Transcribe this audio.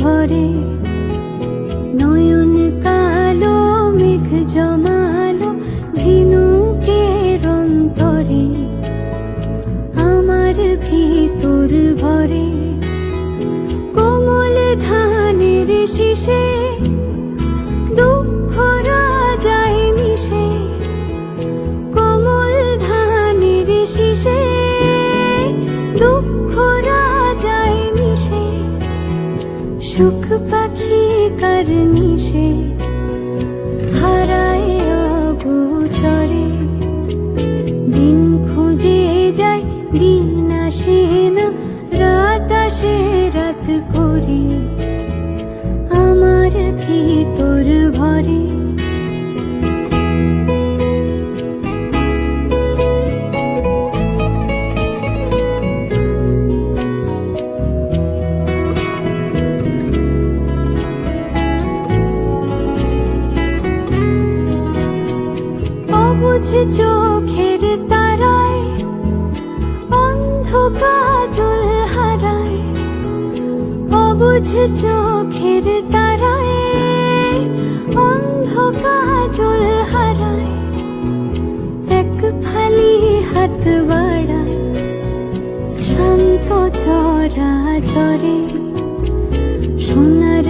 ভরে, নয়ন কালো মেঘ জমালো ঝিনুকের অন্তরে, আমার ভিতর ভরে কোমল ধানের শীষে, দুঃখরা যায় মিশে, কোমল ধানের শীষে দুঃখরা যায় মিশে, সুখ পাখি কার নিশে হারায় অগোচরে, দিন খুঁজে যায় দিন আসে না, রাত আসে রাত করে, আমার ভিতর ভরে। অবুঝ চোখের তারায় অন্ধ কাজল হারায়, অবুঝ চোখের তারায় অন্ধ কাজল হারায়, এক ফালি হাত বাড়ায় শান্ত চরা চরে, সোনার